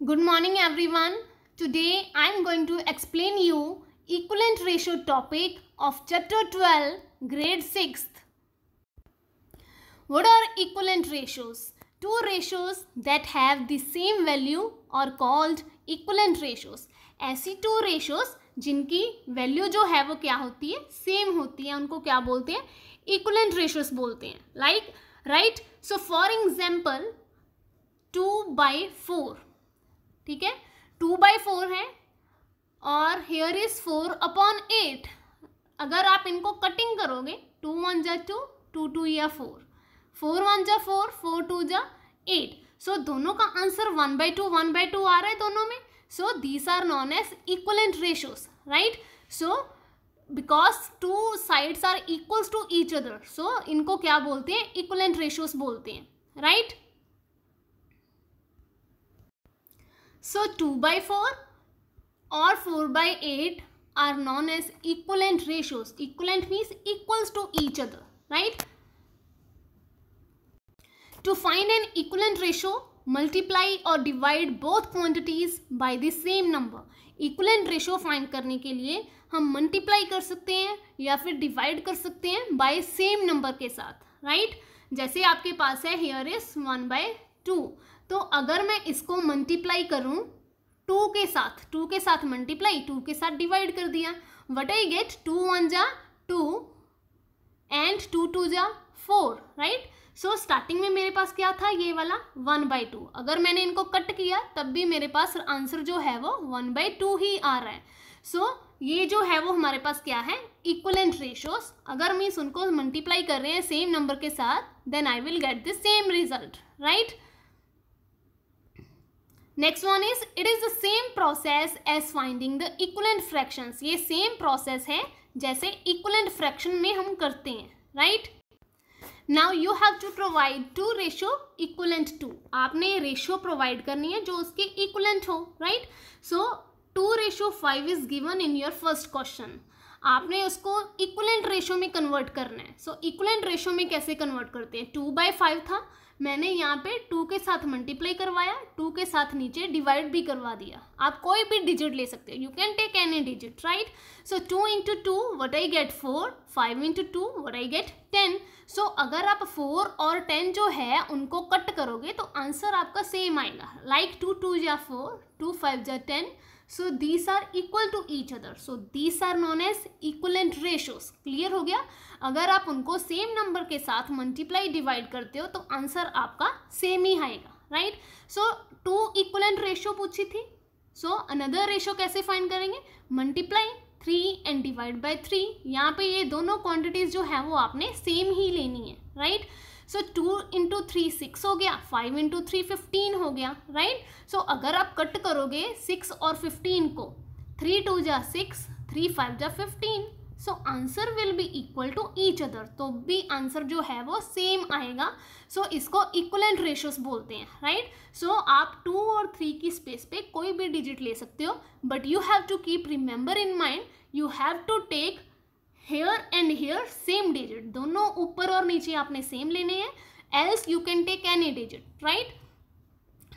Good morning everyone. Today I am going to explain you equivalent ratio topic of chapter 12 grade 6th. What are equivalent ratios? Two ratios that have the same value are called equivalent ratios. ऐसी two ratios जिनकी value जो है वो क्या होती है, same होती है, उनको क्या बोलते हैं, equivalent ratios बोलते हैं. Like, right? So for example 2/4, ठीक है, 2/4 है और हेयर इज 4/8. अगर आप इनको कटिंग करोगे 2 1 जा 2, 2 2 या 4, 4 1 जा 4, 4 2 जा 8. सो दोनों का आंसर 1/2 1/2 आ रहा है दोनों में. So these are known as equivalent ratios, right. So because two sides are equals to each other, so इनको क्या बोलते हैं, इक्वलेंट रेशियोज बोलते हैं, right. So 2/4 or 4/8 are known as equivalent ratios. Equivalent means equals to each other, right? To find an equivalent ratio, multiply or divide both quantities by the same number. Equivalent ratio find करने के लिए हम multiply कर सकते हैं या फिर divide कर सकते हैं by same number के साथ, right? जैसे आपके पास है here is 1/2. तो अगर मैं इसको मल्टीप्लाई करूं 2 के साथ मल्टीप्लाई, 2 के साथ डिवाइड कर दिया, व्हाट आई गेट, 2 1 जा 2 एंड 2 2 जा 4, राइट. सो स्टार्टिंग में मेरे पास क्या था, ये वाला 1/2. अगर मैंने इनको कट किया तब भी मेरे पास आंसर जो है वो 1/2 ही आ रहा है. सो ये जो है वो हमारे पास क्या है, इक्वलेंट रेशियोज. अगर मीन्स उनको मल्टीप्लाई कर रहे हैं सेम नंबर के साथ, then I will get the same result, right. Next one is, it is the same process as finding the equivalent fractions. ये सेम प्रोसेस है जैसे इक्वलेंट फ्रैक्शन में हम करते हैं, right. Now you have to provide two ratio equivalent to. आपने ratio provide करनी है जो उसके इक्वलेंट हो, right. So 2:5 is given in your first question. आपने उसको इक्वलेंट रेशियो में कन्वर्ट करना है. सो इक्वलेंट रेशियो में कैसे कन्वर्ट करते हैं, 2/5 था, मैंने यहाँ पे 2 के साथ मल्टीप्लाई करवाया, 2 के साथ नीचे डिवाइड भी करवा दिया. आप कोई भी डिजिट ले सकते हो, you can take any digit, right. So 2 × 2 what I get 4, 5 × 2 what I get 10. So अगर आप 4 और 10 जो है उनको कट करोगे तो आंसर आपका सेम आएगा, लाइक 2 2 जा 4, 2 5 जा 10. So these are equal to each other. So these are known as equivalent ratios. Clear हो गया. अगर आप उनको सेम नंबर के साथ मल्टीप्लाई डिवाइड करते हो तो आंसर आपका सेम ही आएगा, राइट. सो 2 इक्वलेंट रेशियो पूछी थी. सो अनदर रेशियो कैसे फाइंड करेंगे, मल्टीप्लाई 3 एंड डिवाइड बाय 3. यहाँ पे ये दोनों क्वांटिटीज जो है वो आपने सेम ही लेनी है, राइट. सो 2 × 3 6 हो गया, 5 × 3 15 हो गया, राइट. सो अगर आप कट करोगे 6 और 15 को, 3 2 जा 6, 3 5 जा 15. So answer will be equal to each other, तो भी आंसर जो है वो सेम आएगा. सो इसको इक्वलेंट रेशियोज बोलते हैं, राइट. सो आप 2 और 3 की स्पेस पे कोई भी डिजिट ले सकते हो, but you have to keep remember in mind, you have to take here and here same digit. दोनों ऊपर और नीचे आपने सेम लेने हैं, else you can take any digit, right.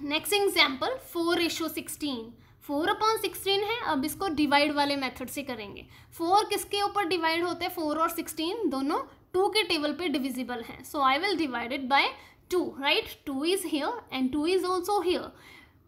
Next example 4:16. 4/16 है. अब इसको डिवाइड वाले मेथड से करेंगे. 4 किसके ऊपर डिवाइड होते हैं, 4 और 16 दोनों 2 के टेबल पे डिविजिबल हैं. So I will divide it by 2, right. 2 is here and 2 is also here.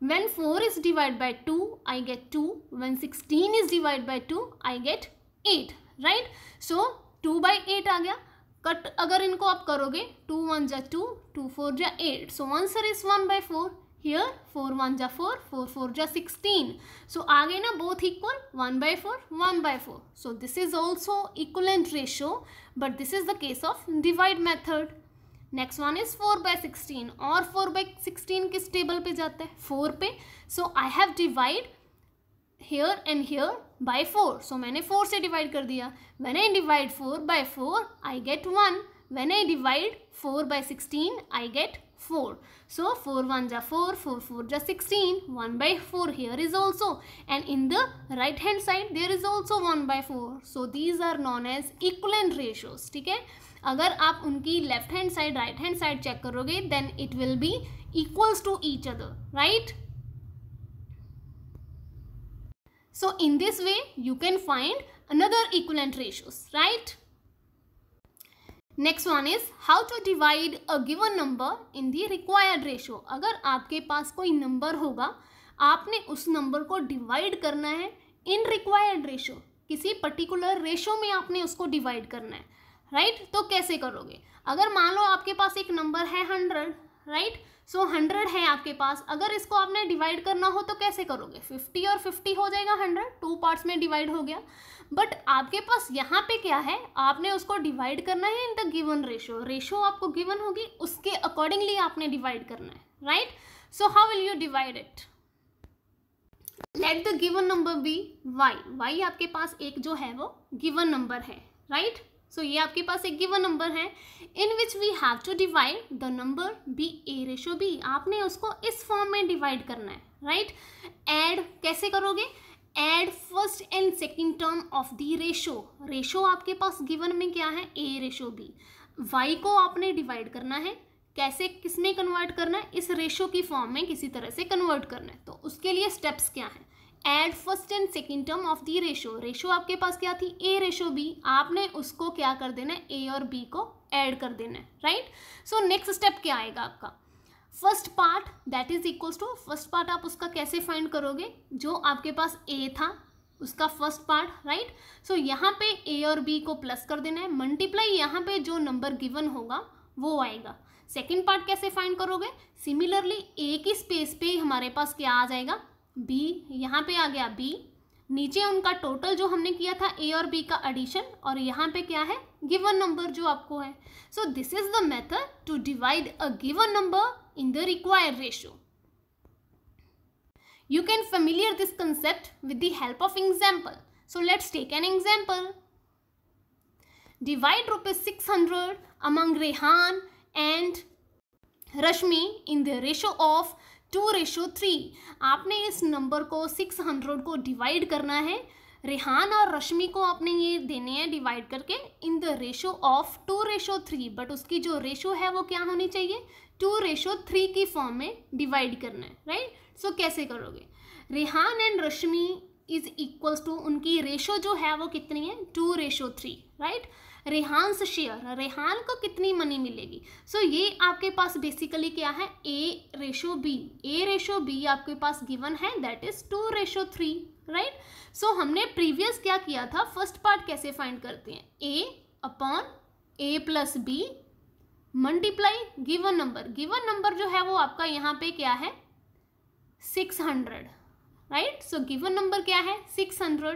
When 4 is divided by 2, I get 2. When 16 is divided by 2, I get 8, right. So 2/8 आ गया. कट अगर इनको आप करोगे 2 1 जा 2, 2 4 जा 8. So answer is 1/4. Here 4 1 जा 4, 4 4 जा 16. So आ गए ना both equal, 1/4 1/4. So this is also equivalent ratio, but this is the case of divide method. Next one is 4/16. और 4/16 किस टेबल पे जाता है, 4 पे. So I have divide here and here by 4. So मैंने 4 से डिवाइड कर दिया. When I divide 4/4 I get 1. When I divide 4/16 I get 4. So 4 1 जा 4, 4 4 जा 16, 1/4 here is also, and in the right hand side there is also 1/4. So these are known as equivalent ratios, ठीक है. अगर आप उनकी left hand side right hand side check करोगे then it will be equals to each other, right. So in this way you can find another equivalent ratios, right? Next one is how to divide a given number in the required ratio. अगर आपके पास कोई number होगा, आपने उस number को divide करना है इन required ratio, किसी पर्टिकुलर रेशो में आपने उसको डिवाइड करना है, राइट? तो कैसे करोगे? अगर मान लो आपके पास एक नंबर है 100, राइट? सो 100 है आपके पास, अगर इसको आपने डिवाइड करना हो तो कैसे करोगे? 50 और 50 हो जाएगा 100, 2 पार्ट्स में डिवाइड हो गया। बट आपके पास यहाँ पे क्या है, आपने उसको डिवाइड करना है in the given ratio, ratio आपको गिवन होगी उसके अकॉर्डिंगली आपने डिवाइड करना है, right? So how will you divide it? Let the given number be y, y आपके पास एक जो है वो गिवन नंबर है, राइट? सो ये आपके पास एक गिवन नंबर है in which we have to divide the number be a ratio b. आपने उसको इस फॉर्म में डिवाइड करना है, राइट? ऐड कैसे करोगे? Add first and second term of the ratio, ratio आपके पास गिवन में क्या है? ए रेशो बी। वाई को आपने डिवाइड करना है, कैसे, किसमें कन्वर्ट करना है? इस रेशो की फॉर्म में किसी तरह से कन्वर्ट करना है। तो उसके लिए स्टेप्स क्या है? Add first and second term of the ratio, ratio आपके पास क्या थी? ए रेशो बी, आपने उसको क्या कर देना है? ए और बी को ऐड कर देना है, राइट? सो नेक्स्ट स्टेप क्या आएगा आपका? First part that is equals to, first part आप उसका कैसे फाइंड करोगे? जो आपके पास ए था उसका फर्स्ट पार्ट, राइट? सो यहाँ पे ए और बी को प्लस कर देना है, मल्टीप्लाई यहाँ पे जो नंबर गिवन होगा वो आएगा। सेकेंड पार्ट कैसे फाइंड करोगे? सिमिलरली ए की स्पेस पे हमारे पास क्या आ जाएगा? बी, यहाँ पे आ गया बी, नीचे उनका टोटल जो हमने किया था ए और बी का एडिशन, और यहाँ पे क्या है? गिवन नंबर जो आपको है। So this is the method to divide a given number in the required ratio. You can familiar this concept with the help of example. So let's take an example. Divide ₹600 among Rehan and Rashmi in the ratio of 2:3. आपने इस number को 600 को divide करना है, रेहान और रश्मि को आपने ये देने हैं डिवाइड करके in the ratio of 2:3, but उसकी जो रेशो है वो क्या होनी चाहिए? 2:3 की फॉर्म में डिवाइड करना है, राइट? सो कैसे करोगे? Rehan and Rashmi is equals to, उनकी रेशो जो है वो कितनी है? 2:3, राइट? रेहान से शेयर, रेहान को कितनी मनी मिलेगी? सो ये आपके पास बेसिकली क्या है? ए ratio B, a ratio B आपके पास गिवन है दैट इज 2:3, राइट? सो हमने प्रीवियस क्या किया था? फर्स्ट पार्ट कैसे फाइंड करते हैं? A upon a plus b multiply given number, given number जो है वो आपका यहाँ पे क्या है? 600, राइट? सो गिवन नंबर क्या है? 600।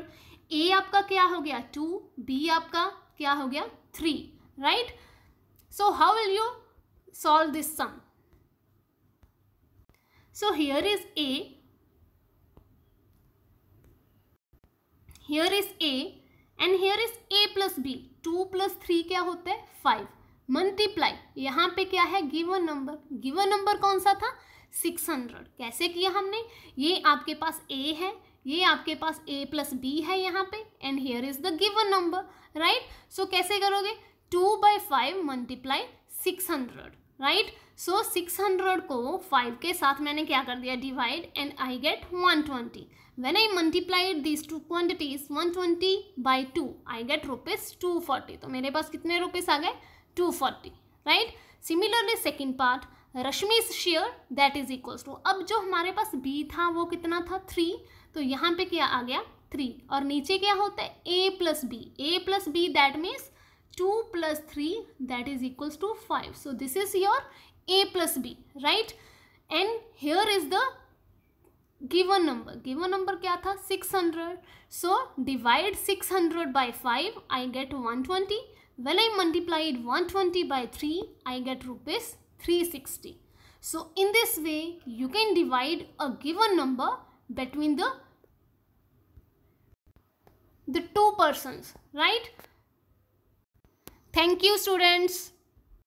ए आपका क्या हो गया? 2, बी आपका क्या हो गया? 3, right? So how will you solve this sum? So here is A, here is A and here is A plus B. 2 + 3 क्या होता है? 5। मल्टीप्लाई यहाँ पे क्या है? गिवन नंबर, गिवन नंबर कौन सा था? 600। कैसे किया हमने? ये आपके पास ए है, ये आपके पास ए प्लस बी है यहाँ पे, and here is the given number, right? So कैसे करोगे? 2/5 मल्टीप्लाई 600, राइट? सो 600 को 5 के साथ मैंने क्या कर दिया? Divide, and I get 120. When I multiplied these two quantities 120/2 I get ₹240. तो मेरे पास कितने रुपीस आ गए? 240, राइट? सिमिलरली सेकेंड पार्ट, रश्मि's share that is equals to, अब जो हमारे पास बी था वो कितना था? 3, तो यहाँ पे क्या आ गया? 3, और नीचे क्या होता है? A plus b, a plus b that means 2 + 3 that is equals to 5. So this is your a plus b, right? And here is the given number, given number क्या था? 600. So divide 600/5 I get 120. When I multiplied 120/3 I get ₹360. So in this way you can divide a given number between the two persons, right? Thank you students.